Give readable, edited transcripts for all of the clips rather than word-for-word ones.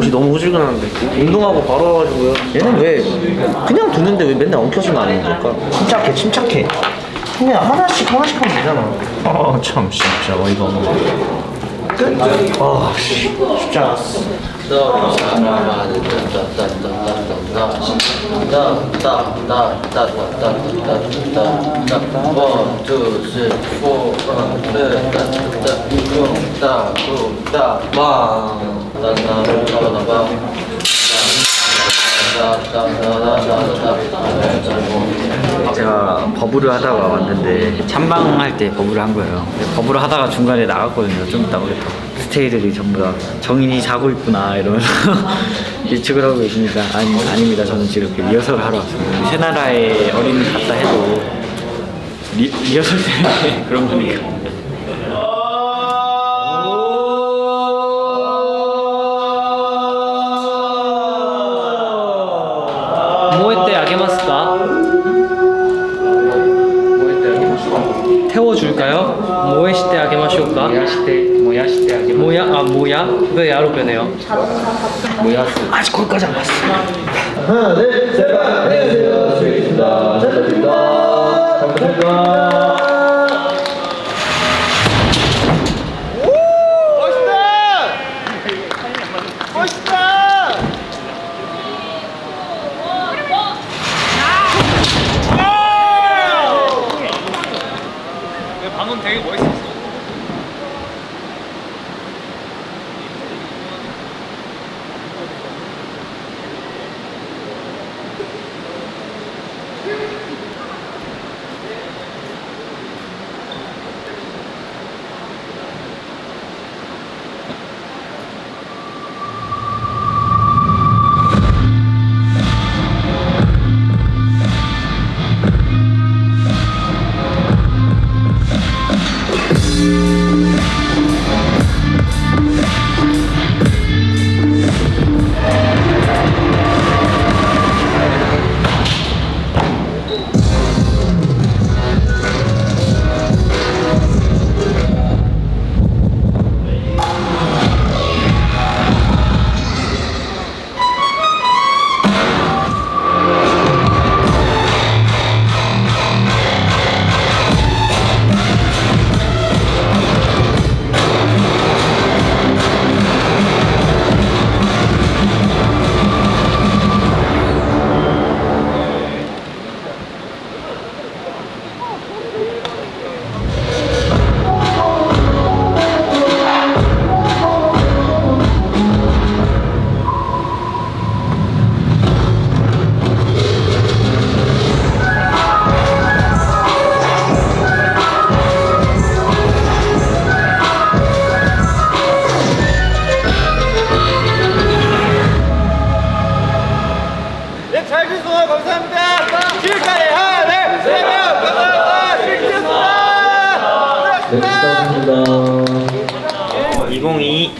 눈이 너무 후줄근한데 운동하고 바로 와가지고요. 얘는 왜 그냥 두는데 왜 맨날 엉켜서 나는 걸까? 침착해 침착해. 그냥 하나씩 하면 되잖아. 참 진짜 어이가 없네. 끝? 쉽지 않았어. 제가 버블을 하다가 왔는데 찬방할 때 버블을 한 거예요. 버블을 하다가 중간에 나갔거든요. 좀 이따 오겠다. 스테이들이 전부 다 정인이 자고 있구나 이러면서 예측을 하고 계시니까 아닙니다. 저는 지금 이렇게 리허설을 하러 왔습니다. 새 나라의 어린이 같다 해도 리허설 때문에 그런 거니까. 燃えてあげますか? 태워줄까요? 모에시테 아게마쇼까? 모야시테 하게. 모야? 왜 야로변해요? 아직 거기까지 안 갔어. 하나, 둘, 셋, 안녕하세요. 수익입니다. 잘 부탁드립니다. 잘 부탁드립니다. 방금 되게 멋있었어. 네, 축하드립니다. 2022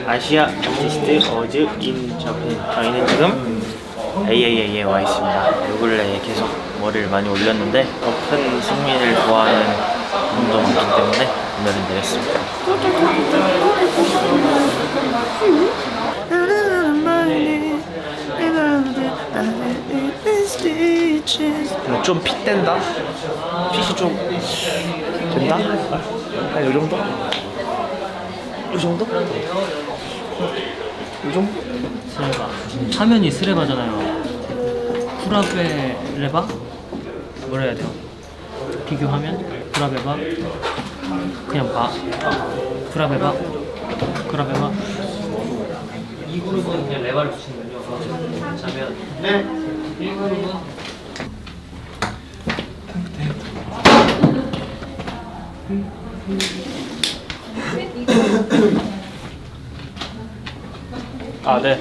아시아 아티스트 어즈 인 자pan. 저희는 지금 AAA에 와 있습니다. 요 근래에 계속 머리를 많이 올렸는데 더 큰 승민을 좋아하는 분도 많기 때문에 오늘은 내렸습니다. 좀 핏된다? 핏이 좀 된다? 한 요정도? 요정도? 요정도? 스레바. 화면이 스레바잖아요. 프라베 레바? 뭐라 해야 돼요? 비교하면? 프라베바? 그냥 바? 프라베바? 프라베바? 이 그룹은 그냥 레바를 붙이는군요. 자면 네. 이 그룹은 아, 네.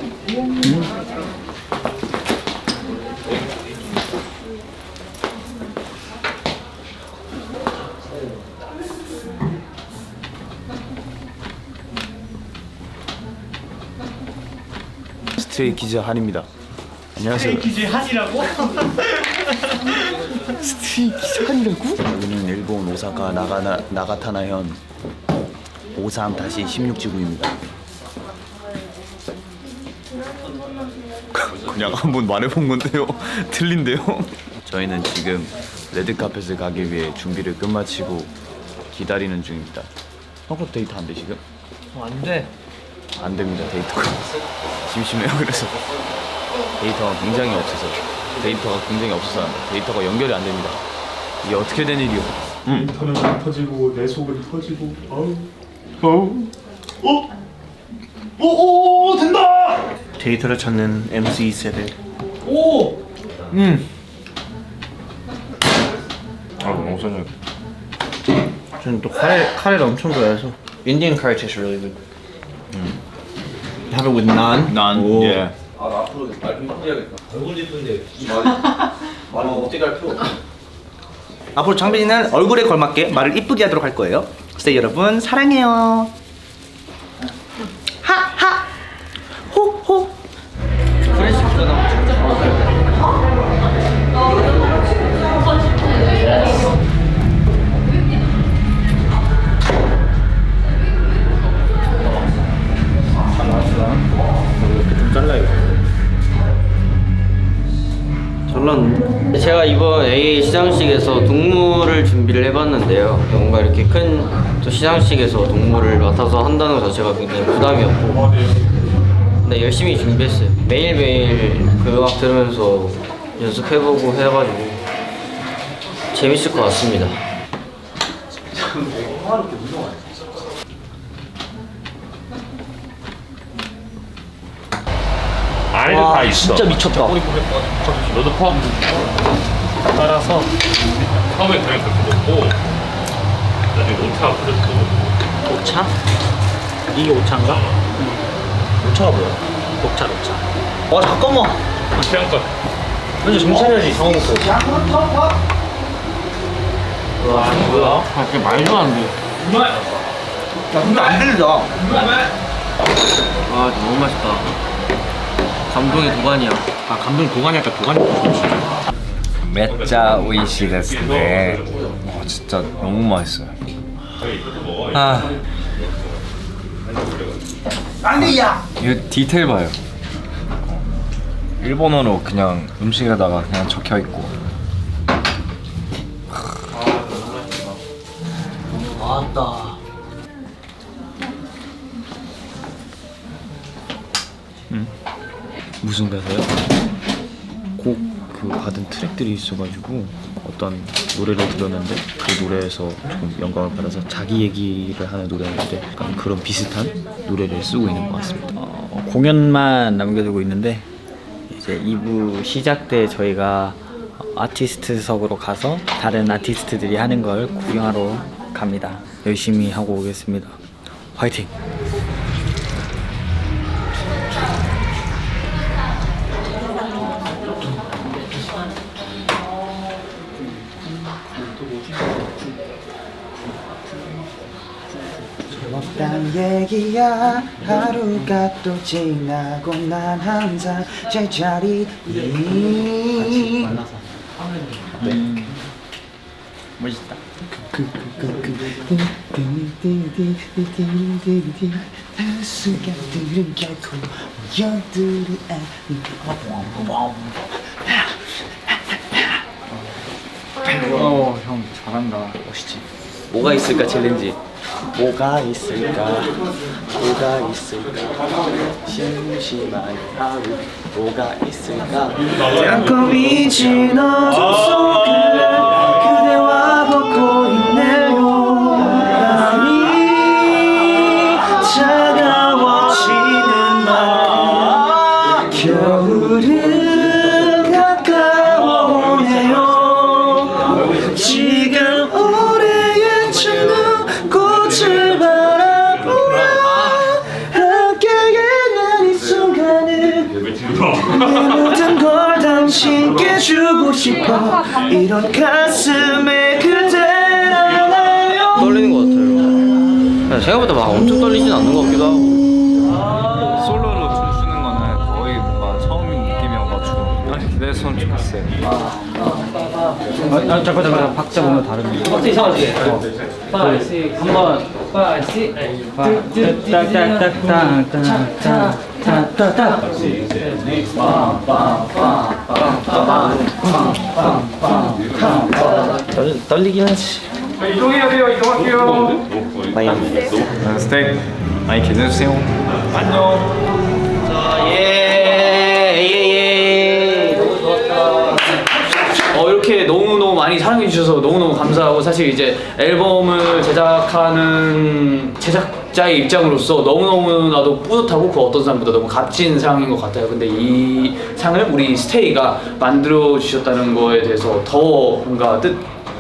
스트레이키즈 한입니다. 안녕하세요. 스테이키즈 한이라고? 스트레이키즈 한이라고? 여기는 일본 오사카 나가타나현 53-16지구입니다. 그냥 한번 말해본 건데요. 틀린데요. 저희는 지금 레드카펫을 가기 위해 준비를 끝마치고 기다리는 중입니다. 성격 데이트 안 돼 지금? 안 돼. 안 됩니다 데이터가. 심심해요. 그래서 데이터가 굉장히 없어서 데이터가 연결이 안 됩니다. 이게 어떻게 된 일이요? 데이터는 안 터지고 내 속은 터지고 오 된다! 데이터를 찾는 MC 세대. 오! 아 너무 선해. 저는 또 카레를 엄청 좋아해서 Indian curry tastes really good. Have it with naan. 난 오. 예. 앞으로 장빈이는 얼굴에 걸맞게 말을 이쁘게 하도록 할 거예요. 그래서 여러분 사랑해요. 하하 호호. 제가 이번 AA 시상식에서 동물을 준비를 해봤는데요. 뭔가 이렇게 큰 또 시상식에서 동물을 맡아서 한다는 것 자체가 굉장히 부담이었고, 근데 열심히 준비했어요. 매일매일 그 음악 들으면서 연습해보고 해가지고 재밌을 것 같습니다. 안에도 다 있어. 진짜 미쳤다. 너도 퍼? 따라서 처음에 그냥 그렇게 먹고 나중에 오차 뿌렸고. 녹차? 이게 오차인가? 오차가 뭐야? 녹차. 와 잠깐만. 그냥 거. 먼저 정신 차려야지. 상어 먹고. 아, 그게 말도 안 돼. 야 근데 안 들리다. 아, 너무 맛있다. 감동의 도가니야. 아 감독이 도가니 할까 도가니 좋지. めっちゃ美味しいですね. 진짜 너무 맛있어요. 아, 안돼야. 이거 디테일 봐요. 일본어로 그냥 음식에다가 그냥 적혀 있고. 맞다. 무슨 가사요? 곡 그 받은 트랙들이 있어가지고 어떤 노래를 들었는데 그 노래에서 좀 영감을 받아서 자기 얘기를 하는 노래인데 약간 그런 비슷한 노래를 쓰고 있는 것 같습니다. 공연만 남겨두고 있는데 이제 2부 시작 때 저희가 아티스트석으로 가서 다른 아티스트들이 하는 걸 구경하러 갑니다. 열심히 하고 오겠습니다. 화이팅! 딴 얘기야. 하루가 또 지나고 난 항상 제자리. 멋있다. 수갑들은 결코 여들이 형 잘한다. 멋있지? 뭐가 있을까 챌린지. 뭐가 있을까 뭐가 있을까 심심한 하루 뭐가 있을까 깜깜이 진 어둠 속을 그대와 걷고 있네요. 밤이 차가워지는 만큼 겨울은 가까워오네요. 지금 올해의 처음 꽃을 바라보며 함께한 이 순간을 내 모든 걸 당신께 주고 싶어. 이런 가슴에 그댈 안아요. 떨리는 것 같아요. 생각보다 막 엄청 떨리진 않는 것 같기도 하고. 솔로로 춤추는 거는 거의 뭔가 처음인 느낌이어가지고 기대했으면 좋겠어요. 잠깐 박자 보면 다른데. 박자 이상하지? 한번 딱딱딱딱딱딱딱딱 떨리긴 하지. 스테이 많이 기대해주세요. 이렇게 너무너무 많이 사랑해 주셔서 너무너무 감사하고, 사실 이제 앨범을 제작하는 제작자의 입장으로서 너무너무나도 뿌듯하고 그 어떤 상보다 너무 값진 상인 것 같아요. 근데 이 상을 우리 스테이가 만들어 주셨다는 거에 대해서 더 뭔가 뜻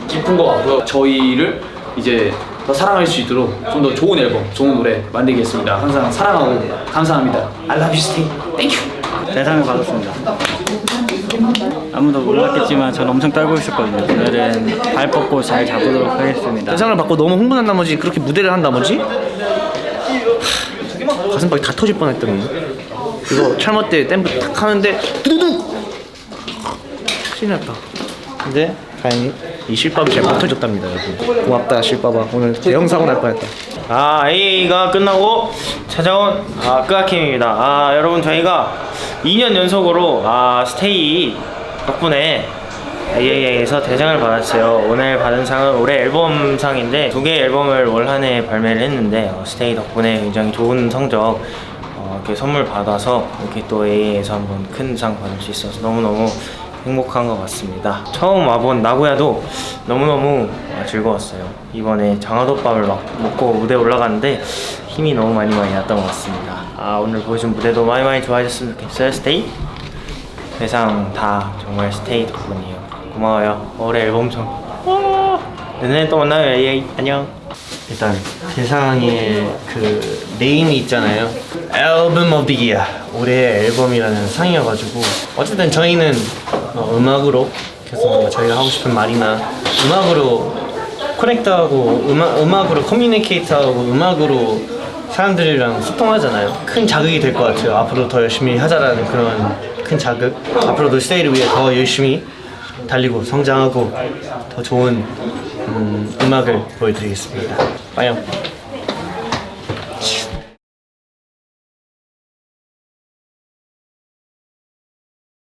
깊은 것 같고요. 저희를 이제 더 사랑할 수 있도록 좀 더 좋은 앨범, 좋은 노래 만들겠습니다. 항상 사랑하고 감사합니다. I love you, stay. Thank you. 대상을 받았습니다. 아무도 몰랐겠지만 저는 엄청 떨고 있었거든요. 오늘은 발 뻗고 잘 잡도록 하겠습니다. 대상을 받고 너무 흥분한 나머지 그렇게 무대를 한 나머지 가슴팍이 다 터질 뻔했더니 이거 철머 때 댐프 탁 하는데 두두둑 큰일 났다. 근데 다행히 이 실밥이 잘 못 터졌답니다. 여러분 고맙다 실밥아. 오늘 대형 사고 날 뻔했다. AA가 끝나고 찾아온 끄아킴입니다. 여러분 저희가 2년 연속으로 스테이 덕분에 AA에서 대상을 받았어요. 오늘 받은 상은 올해 앨범상인데 2개의 앨범을 올 한 해 발매를 했는데 스테이 덕분에 굉장히 좋은 성적 이렇게 선물 받아서 이렇게 또 AA에서 한번 큰 상 받을 수 있어서 너무너무 행복한 것 같습니다. 처음 와본 나고야도 너무너무 즐거웠어요. 이번에 장어덮밥을 막 먹고 무대 올라갔는데 힘이 너무 많이 났던 것 같습니다. 오늘 보여준 무대도 많이 좋아하셨으면 좋겠어요. 스테이? 대상 다 정말 스테이 덕분이에요. 고마워요. 올해 앨범 좀 내년에 또 만나요. AA 안녕. 일단 대상의 그 네임이 있잖아요. 앨범 오브 더 이어 올해의 앨범이라는 상이어가지고 어쨌든 저희는 음악으로 그래서 저희가 하고 싶은 말이나 음악으로 커넥트하고 음악으로 커뮤니케이트하고 음악으로 사람들이랑 소통하잖아요. 큰 자극이 될 것 같아요. 앞으로 더 열심히 하자라는 그런 큰 자극. 앞으로도 스테이를 위해 더 열심히 달리고 성장하고 더 좋은 음악을 보여드리겠습니다. 빠이요.